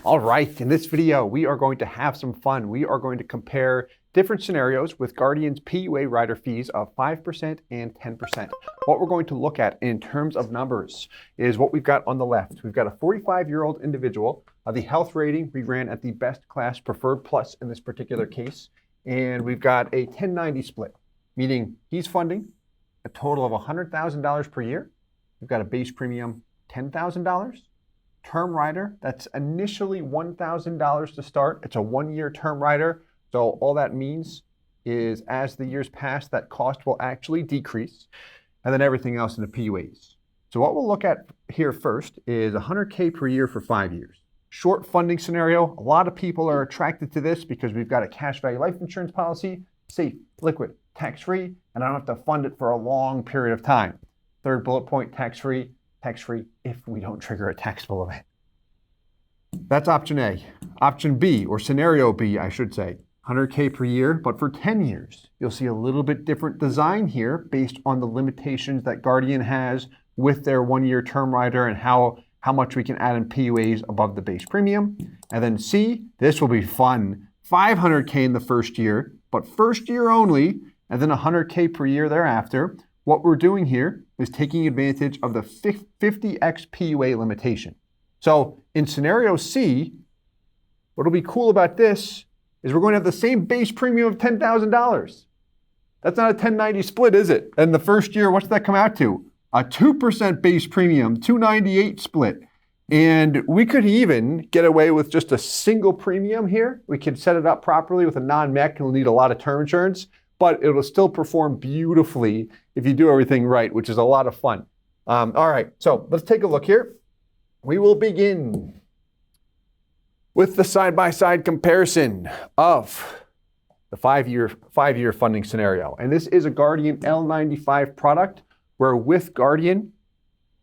All right, in this video, we are going to have some fun. We are going to compare different scenarios with Guardian's PUA rider fees of 5% and 10%. What we're going to look at in terms of numbers is what we've got on the left. We've got a 45-year-old individual. The health rating we ran at the best class preferred plus in this particular case. And we've got a 1090 split, meaning he's funding a total of $100,000 per year. We've got a base premium $10,000. Term rider, that's initially $1,000 to start. It's a one-year term rider. So all that means is as the years pass, that cost will actually decrease. And then everything else in the PUAs. So what we'll look at here first is $100K per year for 5 years. Short funding scenario. A lot of people are attracted to this because we've got a cash value life insurance policy, safe, liquid, tax-free, and I don't have to fund it for a long period of time. Third bullet point, tax-free if we don't trigger a taxable event. That's option A. Option B, or scenario B, I should say, 100K per year, but for 10 years. You'll see a little bit different design here based on the limitations that Guardian has with their one-year term rider and how much we can add in PUAs above the base premium. And then C, this will be fun. 500K in the first year, but first year only, and then 100K per year thereafter. What we're doing here is taking advantage of the 50x PUA limitation. So in scenario C, what'll be cool about this is we're going to have the same base premium of $10,000. That's not a 1090 split, is it? And the first year, what's that come out to? A 2% base premium, 298 split. And we could even get away with just a single premium here. We could set it up properly with a non-mech, and we'll need a lot of term insurance, but it'll still perform beautifully if you do everything right, which is a lot of fun. All right, so let's take a look here. We will begin with the side-by-side comparison of the five-year funding scenario. And this is a Guardian L95 product, where with Guardian,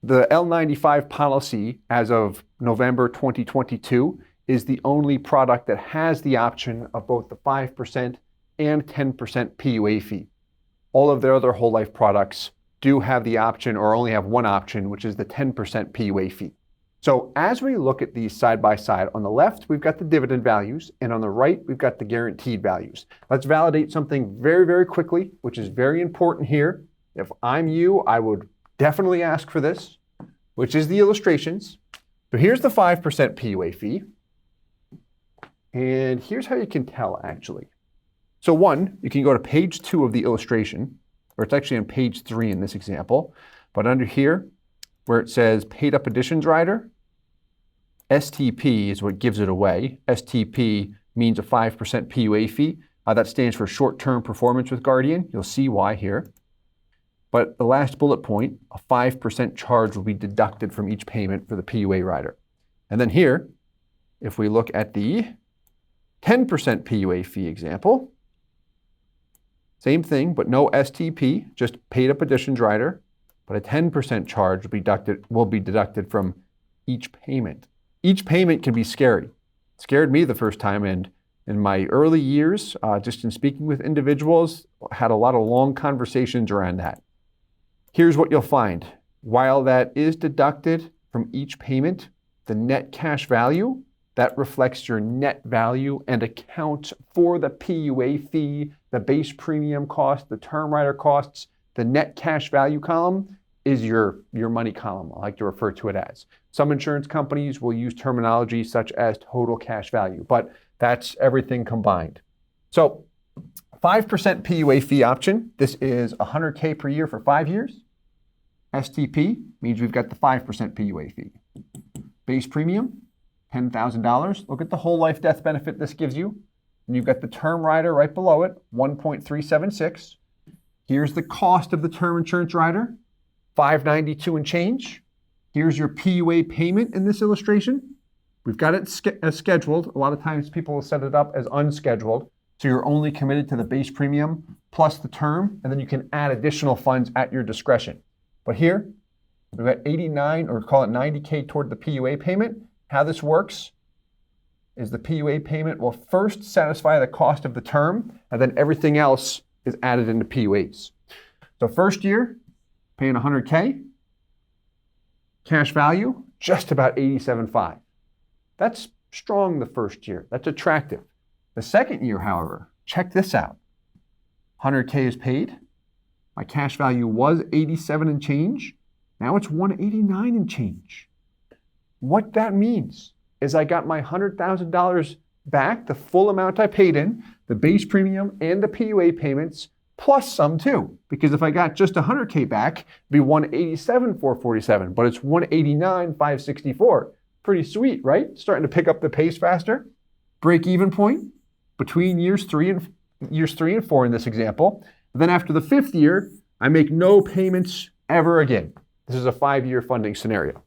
the L95 policy as of November 2022 is the only product that has the option of both the 5% and 10% PUA fee. All of their other whole life products do have the option or only have one option, which is the 10% PUA fee. So as we look at these side by side, on the left, we've got the dividend values, and on the right, we've got the guaranteed values. Let's validate something very, very quickly, which is very important here. If I'm you, I would definitely ask for this, which is the illustrations. So here's the 5% PUA fee. And here's how you can tell, actually. So one, you can go to page 2 of the illustration, or it's actually on page 3 in this example. But under here, where it says paid up additions rider, STP is what gives it away. STP means a 5% PUA fee. That stands for short-term performance with Guardian. You'll see why here. But the last bullet point, a 5% charge will be deducted from each payment for the PUA rider. And then here, if we look at the 10% PUA fee example, same thing, but no STP, just paid up additions rider, but a 10% charge will be deducted from each payment. Each payment can be scary. It scared me the first time, and in my early years, just in speaking with individuals, had a lot of long conversations around that. Here's what you'll find. While that is deducted from each payment, the net cash value, that reflects your net value and accounts for the PUA fee, the base premium cost, the term rider costs. The net cash value column is your money column. I like to refer to it as. Some insurance companies will use terminology such as total cash value, but that's everything combined. So 5% PUA fee option. This is 100K per year for 5 years. STP means we've got the 5% PUA fee. Base premium, $10,000. Look at the whole life death benefit this gives you. And you've got the term rider right below it, 1.376. Here's the cost of the term insurance rider, $592 and change. Here's your PUA payment in this illustration. We've got it as scheduled. A lot of times people will set it up as unscheduled. So you're only committed to the base premium plus the term, and then you can add additional funds at your discretion. But here, we've got 89, or call it 90K toward the PUA payment. How this works is the PUA payment will first satisfy the cost of the term, and then everything else is added into PUAs. So first year, paying 100K, cash value, just about 87.5. That's strong the first year. That's attractive. The second year, however, check this out. 100K is paid. My cash value was 87 and change. Now it's 189 and change. What that means is I got my $100,000 back, the full amount I paid in, the base premium and the PUA payments, plus some too. Because if I got just 100K back, it'd be 187,447, but it's 189,564. Pretty sweet, right? Starting to pick up the pace faster. Break even point between years three and four in this example. And then after the fifth year, I make no payments ever again. This is a 5-year funding scenario.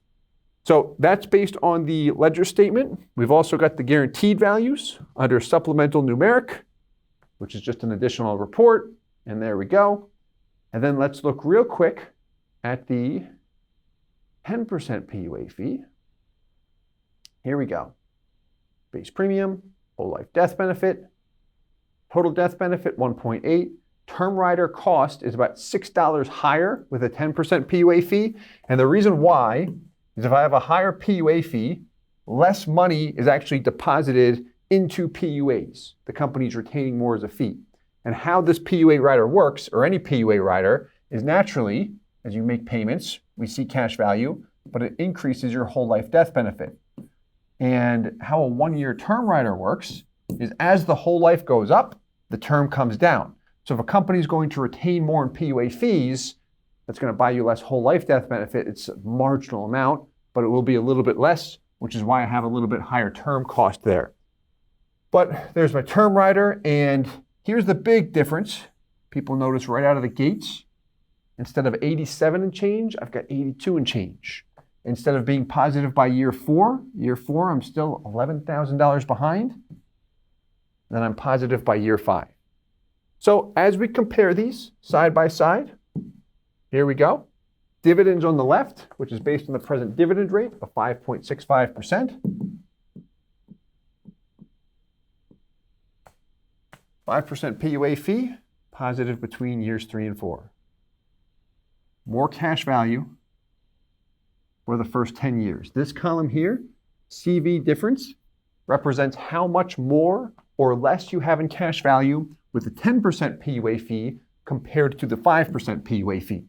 So that's based on the ledger statement. We've also got the guaranteed values under supplemental numeric, which is just an additional report. And there we go. And then let's look real quick at the 10% PUA fee. Here we go. Base premium, whole life death benefit, total death benefit 1.8. Term rider cost is about $6 higher with a 10% PUA fee. And the reason why is if I have a higher PUA fee, less money is actually deposited into PUAs. The company's retaining more as a fee. And how this PUA rider works, or any PUA rider, is naturally, as you make payments, we see cash value, but it increases your whole life death benefit. And how a 1-year term rider works is as the whole life goes up, the term comes down. So if a company is going to retain more in PUA fees, that's going to buy you less whole life death benefit. It's a marginal amount, but it will be a little bit less, which is why I have a little bit higher term cost there. But there's my term rider, and here's the big difference. People notice right out of the gates, instead of 87 and change, I've got 82 and change. Instead of being positive by year four, I'm still $11,000 behind. Then I'm positive by year 5. So as we compare these side by side, here we go. Dividends on the left, which is based on the present dividend rate of 5.65%. 5% PUA fee, positive between years 3 and 4. More cash value for the first 10 years. This column here, CV difference, represents how much more or less you have in cash value with the 10% PUA fee compared to the 5% PUA fee.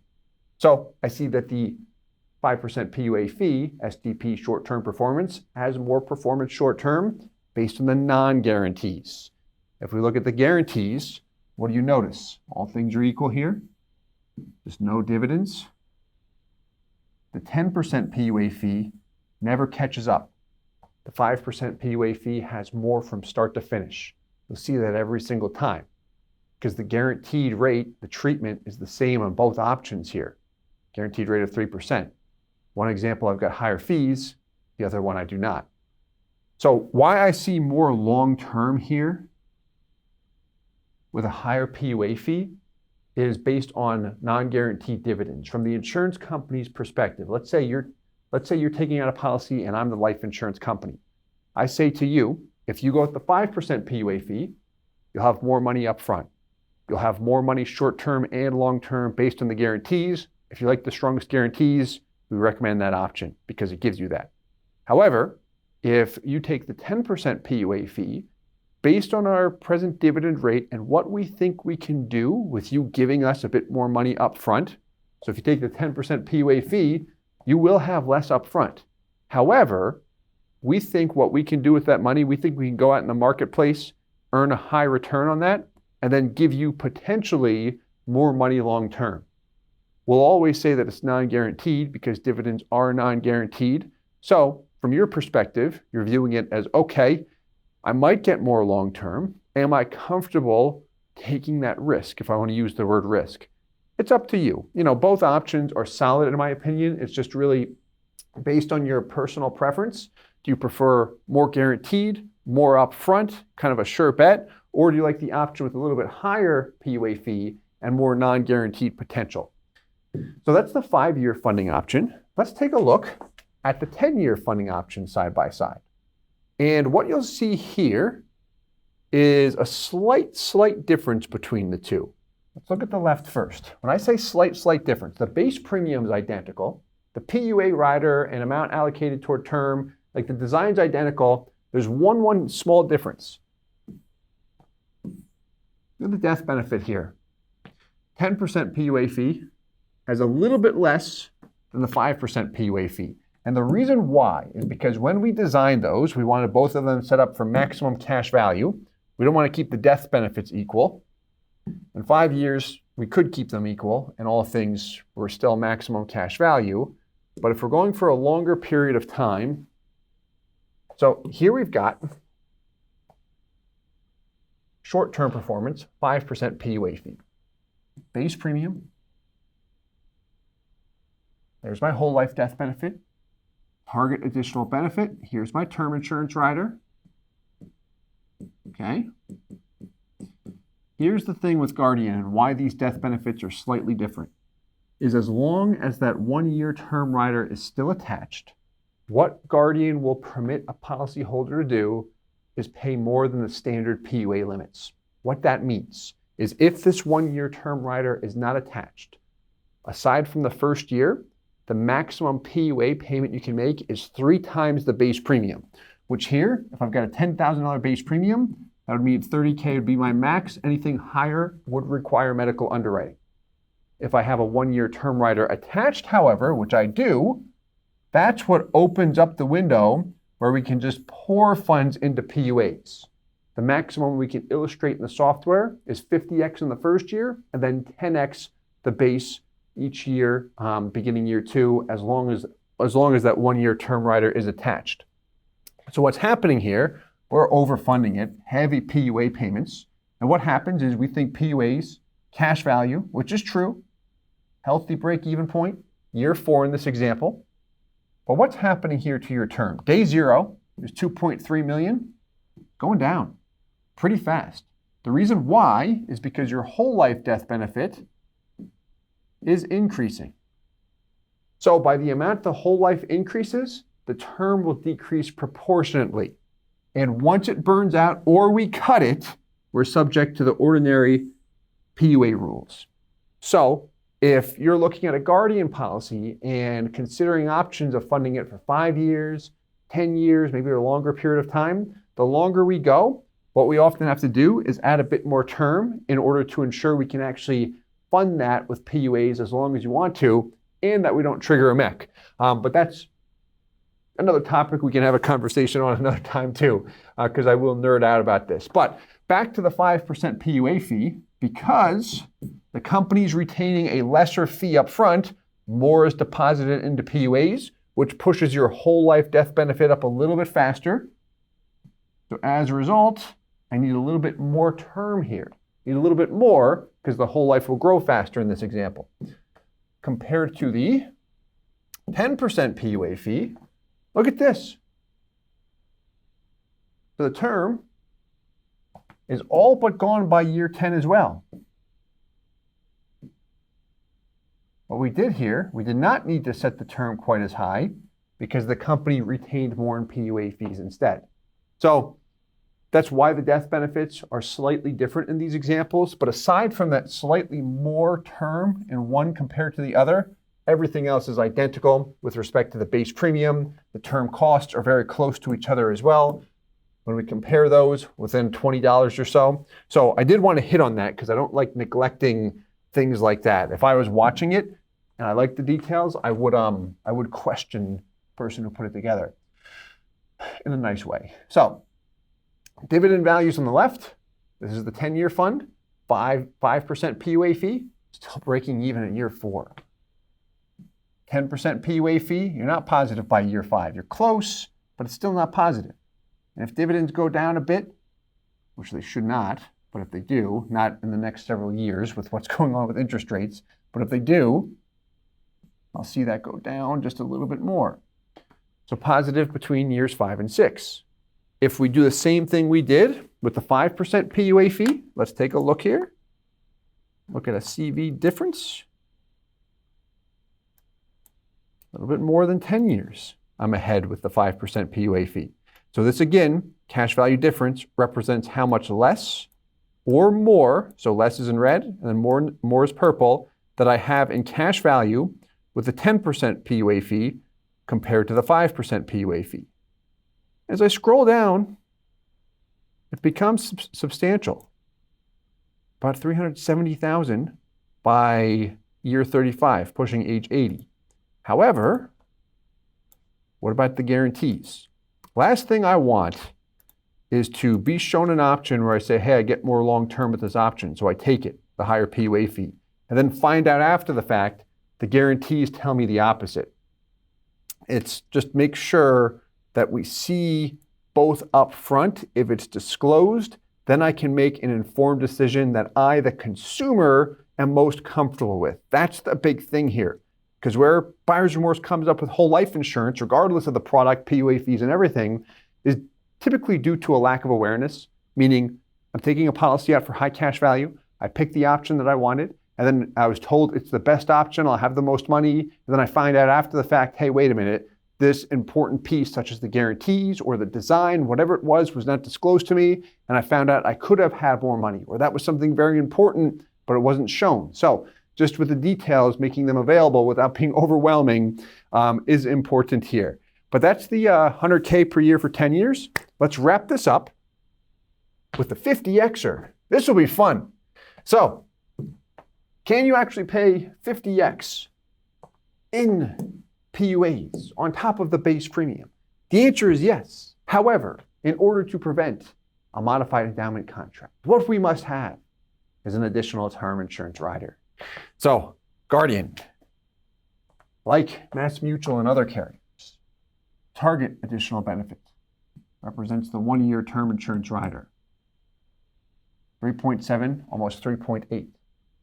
So I see that the 5% PUA fee, SDP short-term performance, has more performance short-term based on the non-guarantees. If we look at the guarantees, what do you notice? All things are equal here. There's no dividends. The 10% PUA fee never catches up. The 5% PUA fee has more from start to finish. You'll see that every single time because the guaranteed rate, the treatment is the same on both options here. Guaranteed rate of 3%. One example, I've got higher fees. The other one, I do not. So why I see more long-term here with a higher PUA fee is based on non-guaranteed dividends. From the insurance company's perspective, let's say you're taking out a policy and I'm the life insurance company. I say to you, if you go with the 5% PUA fee, you'll have more money up front. You'll have more money short-term and long-term based on the guarantees. If you like the strongest guarantees, we recommend that option because it gives you that. However, if you take the 10% PUA fee, based on our present dividend rate and what we think we can do with you giving us a bit more money up front, so if you take the 10% PUA fee, you will have less up front. However, we think what we can do with that money, we think we can go out in the marketplace, earn a high return on that, and then give you potentially more money long term. We'll always say that it's non-guaranteed because dividends are non-guaranteed. So from your perspective, you're viewing it as, okay, I might get more long term. Am I comfortable taking that risk, if I want to use the word risk? It's up to you. Both options are solid in my opinion. It's just really based on your personal preference. Do you prefer more guaranteed, more upfront, kind of a sure bet, or do you like the option with a little bit higher PUA fee and more non-guaranteed potential? So that's the 5-year funding option. Let's take a look at the 10-year funding option side by side. And what you'll see here is a slight difference between the two. Let's look at the left first. When I say slight difference, the base premium is identical. The PUA rider and amount allocated toward term, like the design's identical. There's one small difference. Look at the death benefit here. 10% PUA fee has a little bit less than the 5% PUA fee. And the reason why is because when we designed those, we wanted both of them set up for maximum cash value. We don't want to keep the death benefits equal. In 5 years, we could keep them equal, and all things were still maximum cash value. But if we're going for a longer period of time, so here we've got short-term performance, 5% PUA fee. Base premium. There's my whole life death benefit. Target additional benefit. Here's my term insurance rider. Okay. Here's the thing with Guardian and why these death benefits are slightly different. Is as long as that 1 year term rider is still attached, what Guardian will permit a policyholder to do is pay more than the standard PUA limits. What that means is if this 1 year term rider is not attached, aside from the first year, the maximum PUA payment you can make is 3 times the base premium, which here, if I've got a $10,000 base premium, that would mean $30K would be my max. Anything higher would require medical underwriting. If I have a 1 year term rider attached, however, which I do, that's what opens up the window where we can just pour funds into PUAs. The maximum we can illustrate in the software is 50x in the first year and then 10x the base each year, beginning year 2, as long as that 1 year term rider is attached. So what's happening here, we're overfunding it, heavy PUA payments. And what happens is we think PUAs, cash value, which is true, healthy break-even point, year 4 in this example. But what's happening here to your term? Day 0 is 2.3 million, going down pretty fast. The reason why is because your whole life death benefit is increasing. So by the amount the whole life increases, the term will decrease proportionately. And once it burns out or we cut it, we're subject to the ordinary PUA rules. So if you're looking at a Guardian policy and considering options of funding it for 5 years, 10 years, maybe a longer period of time, the longer we go, what we often have to do is add a bit more term in order to ensure we can actually fund that with PUAs as long as you want to, and that we don't trigger a MEC. But that's another topic we can have a conversation on another time too, because I will nerd out about this. But back to the 5% PUA fee, because the company's retaining a lesser fee up front, more is deposited into PUAs, which pushes your whole life death benefit up a little bit faster. So as a result, I need a little bit more term here. Need a little bit more because the whole life will grow faster in this example. Compared to the 10% PUA fee, look at this. So the term is all but gone by year 10 as well. What we did here, we did not need to set the term quite as high because the company retained more in PUA fees instead. So that's why the death benefits are slightly different in these examples. But aside from that slightly more term in one compared to the other, everything else is identical with respect to the base premium. The term costs are very close to each other as well. When we compare those, within $20 or so. So I did want to hit on that because I don't like neglecting things like that. If I was watching it and I liked the details, I would question the person who put it together in a nice way. So dividend values on the left. This is the 10-year fund, 5% PUA fee, still breaking even at year 4. 10% PUA fee, you're not positive by year 5. You're close, but it's still not positive. And if dividends go down a bit, which they should not, but if they do, not in the next several years with what's going on with interest rates, but if they do, I'll see that go down just a little bit more. So positive between years 5 and 6. If we do the same thing we did with the 5% PUA fee, let's take a look here. Look at a CV difference. A little bit more than 10 years. I'm ahead with the 5% PUA fee. So this again, cash value difference represents how much less or more, so less is in red and then more is purple, that I have in cash value with the 10% PUA fee compared to the 5% PUA fee. As I scroll down, it becomes substantial. About $370,000 by year 35, pushing age 80. However, what about the guarantees? Last thing I want is to be shown an option where I say, hey, I get more long-term with this option, so I take it, the higher PUA fee, and then find out after the fact the guarantees tell me the opposite. It's just make sure that we see both up front. If it's disclosed, then I can make an informed decision that I, the consumer, am most comfortable with. That's the big thing here. Because where buyer's remorse comes up with whole life insurance, regardless of the product, PUA fees and everything, is typically due to a lack of awareness, meaning I'm taking a policy out for high cash value, I picked the option that I wanted, and then I was told it's the best option, I'll have the most money, and then I find out after the fact, hey, wait a minute, this important piece, such as the guarantees or the design, whatever it was not disclosed to me, and I found out I could have had more money, or that was something very important, but it wasn't shown. So just with the details, making them available without being overwhelming is important here. But that's the $100K per year for 10 years. Let's wrap this up with the 50Xer. This will be fun. So, can you actually pay 50X in PUAs on top of the base premium? The answer is yes. However, in order to prevent a modified endowment contract, what we must have is an additional term insurance rider. So, Guardian, like MassMutual and other carriers, target additional benefit represents the 1-year term insurance rider. 3.7, almost 3.8.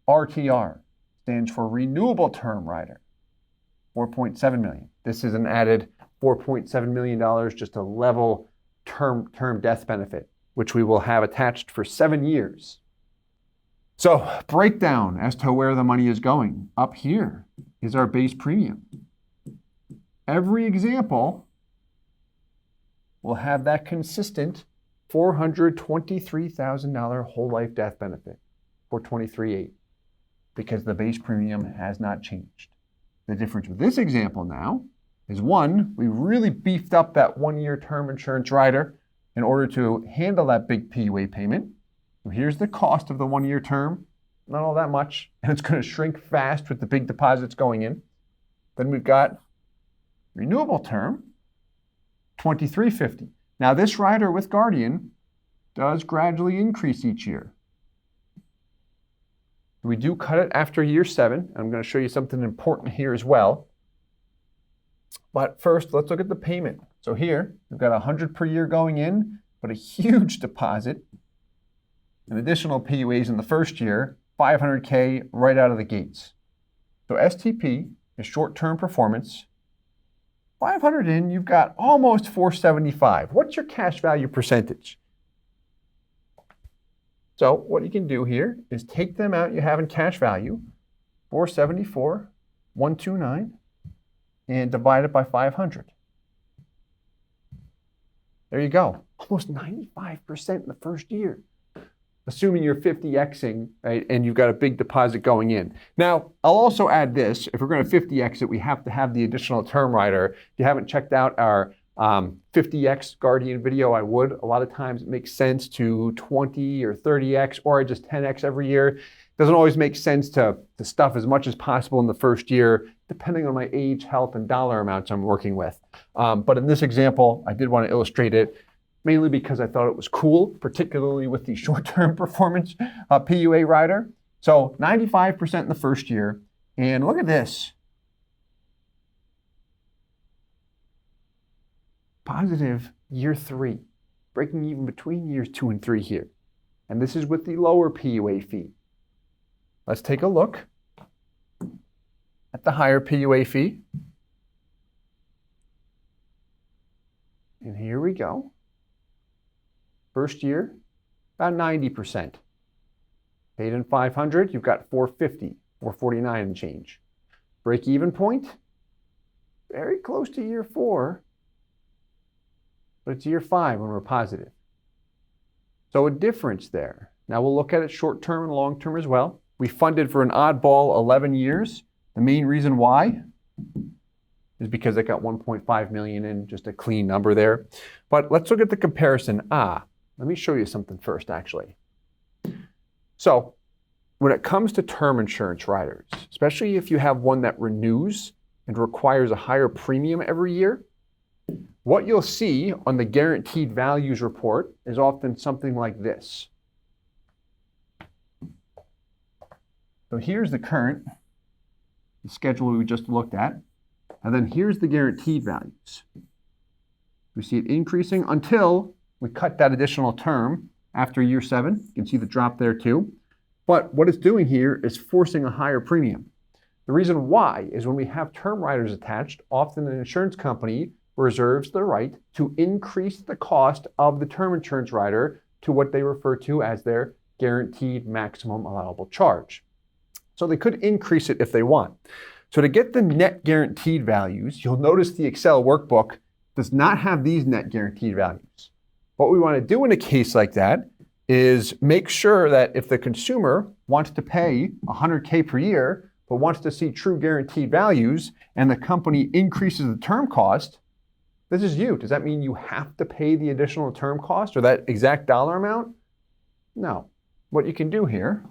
RTR stands for renewable term rider. 4.7 million. This is an added $4.7 million, just a level term death benefit, which we will have attached for 7 years. So, breakdown as to where the money is going. Up here is our base premium. Every example will have that consistent $423,000 whole life death benefit for $23,800 because the base premium has not changed. The difference with this example now is, one, we really beefed up that 1-year term insurance rider in order to handle that big PUA payment. So here's the cost of the 1-year term, not all that much, and it's going to shrink fast with the big deposits going in. Then we've got renewable term, $23.50. Now this rider with Guardian does gradually increase each year. We do cut it after year 7. I'm going to show you something important here as well. But first, let's look at the payment. So here, we've got $100 per year going in, but a huge deposit. An additional PUAs in the first year, $500K right out of the gates. So STP is short-term performance. 500 in, you've got almost 475. What's your cash value percentage? So what you can do here is take the amount you have in cash value, 474, 129, and divide it by 500. There you go. Almost 95% in the first year, assuming you're 50Xing, right, and you've got a big deposit going in. Now, I'll also add this. If we're going to 50X it, we have to have the additional term rider. If you haven't checked out our 50X Guardian video, I would. A lot of times it makes sense to 20 or 30X, or I just 10X every year. It doesn't always make sense to stuff as much as possible in the first year, depending on my age, health, and dollar amounts I'm working with. But in this example, I did want to illustrate it, mainly because I thought it was cool, particularly with the short-term performance PUA rider. So 95% in the first year. And look at this. Positive year 3, breaking even between years 2 and 3 here. And this is with the lower PUA fee. Let's take a look at the higher PUA fee. And here we go. First year, about 90%. Paid in 500, you've got 450, 449 and change. Break even point, very close to year 4. But it's year 5 when we're positive. So a difference there. Now we'll look at it short-term and long-term as well. We funded for an oddball 11 years. The main reason why is because it got 1.5 million in, just a clean number there. But let's look at the comparison. Let me show you something first, actually. So when it comes to term insurance riders, especially if you have one that renews and requires a higher premium every year, what you'll see on the guaranteed values report is often something like this. So here's the current, the schedule we just looked at, and then here's the guaranteed values. We see it increasing until we cut that additional term after year 7. You can see the drop there too. But what it's doing here is forcing a higher premium. The reason why is when we have term riders attached, often an insurance company reserves the right to increase the cost of the term insurance rider to what they refer to as their guaranteed maximum allowable charge. So they could increase it if they want. So to get the net guaranteed values, you'll notice the Excel workbook does not have these net guaranteed values. What we want to do in a case like that is make sure that if the consumer wants to pay $100K per year, but wants to see true guaranteed values, and the company increases the term cost, this is you. Does that mean you have to pay the additional term cost or that exact dollar amount? No. What you can do here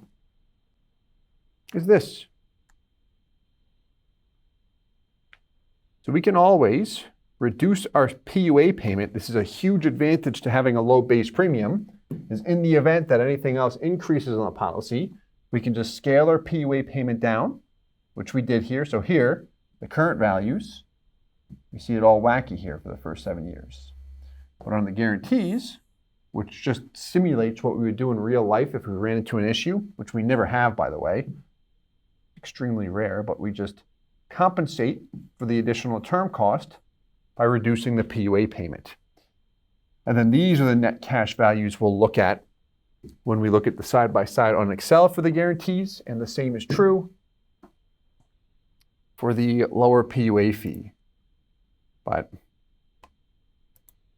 is this. So we can always reduce our PUA payment. This is a huge advantage to having a low base premium, is in the event that anything else increases on the policy, we can just scale our PUA payment down, which we did here. So here, the current values, you see it all wacky here for the first 7 years. But on the guarantees, which just simulates what we would do in real life if we ran into an issue, which we never have, by the way, extremely rare, but we just compensate for the additional term cost by reducing the PUA payment. And then these are the net cash values we'll look at when we look at the side-by-side on Excel for the guarantees, and the same is true for the lower PUA fee. But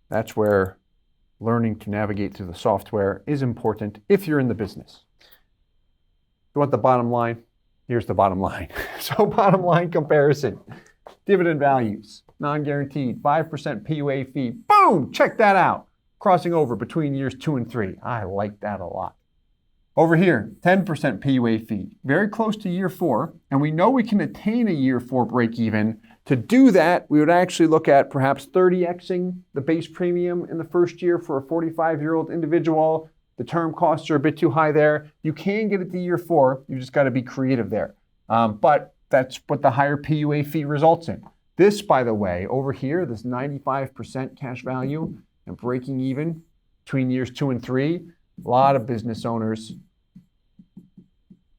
that's where learning to navigate through the software is important if you're in the business. You want the bottom line? Here's the bottom line. So bottom line comparison. Dividend values, non-guaranteed, 5% PUA fee. Boom! Check that out. Crossing over between years 2 and 3. I like that a lot. Over here, 10% PUA fee. Very close to year 4. And we know we can attain a year 4 break even. To do that, we would actually look at perhaps 30xing the base premium in the first year for a 45-year-old individual. The term costs are a bit too high there. You can get it to year 4. You just got to be creative there. But that's what the higher PUA fee results in. This, by the way, over here, this 95% cash value and breaking even between years 2 and 3, a lot of business owners,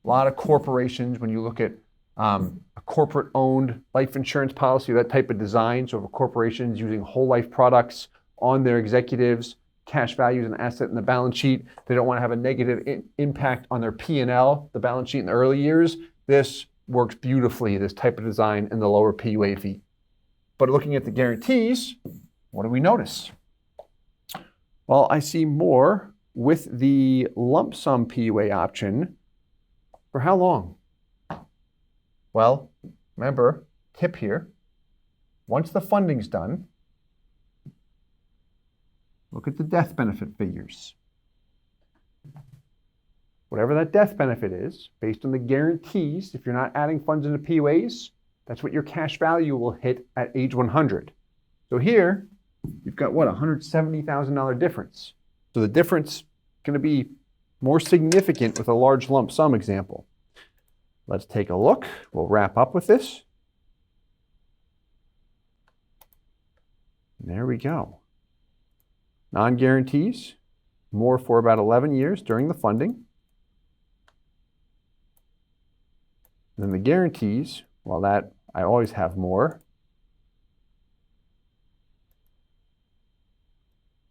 a lot of corporations, when you look at a corporate-owned life insurance policy, that type of design, so if a corporation is using whole life products on their executives, cash value is an asset in the balance sheet, they don't want to have a negative impact on their P&L, the balance sheet in the early years, this works beautifully, this type of design, in the lower PUA fee. But looking at the guarantees, what do we notice? Well, I see more with the lump sum PUA option. For how long? Well, remember, tip here, once the funding's done, look at the death benefit figures. Whatever that death benefit is, based on the guarantees, if you're not adding funds into PUAs, that's what your cash value will hit at age 100. So here, you've got what, $170,000 difference. So the difference is going to be more significant with a large lump sum example. Let's take a look. We'll wrap up with this. There we go. Non-guarantees, more for about 11 years during the funding. And then the guarantees, well, that I always have more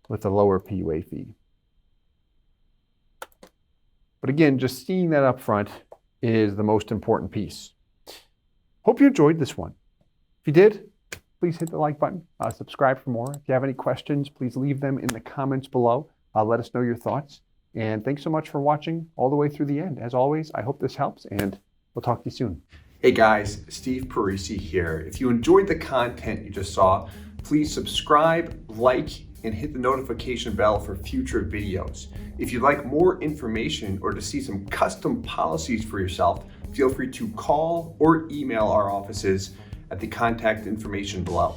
with a lower PUA fee. But again, just seeing that up front is the most important piece. Hope you enjoyed this one. If you did, please hit the like button, subscribe for more. If you have any questions, please leave them in the comments below. Let us know your thoughts. And thanks so much for watching all the way through the end. As always, I hope this helps, and we'll talk to you soon. Hey guys, Steve Parisi here. If you enjoyed the content you just saw, please subscribe, like, and hit the notification bell for future videos. If you'd like more information or to see some custom policies for yourself, feel free to call or email our offices at the contact information below.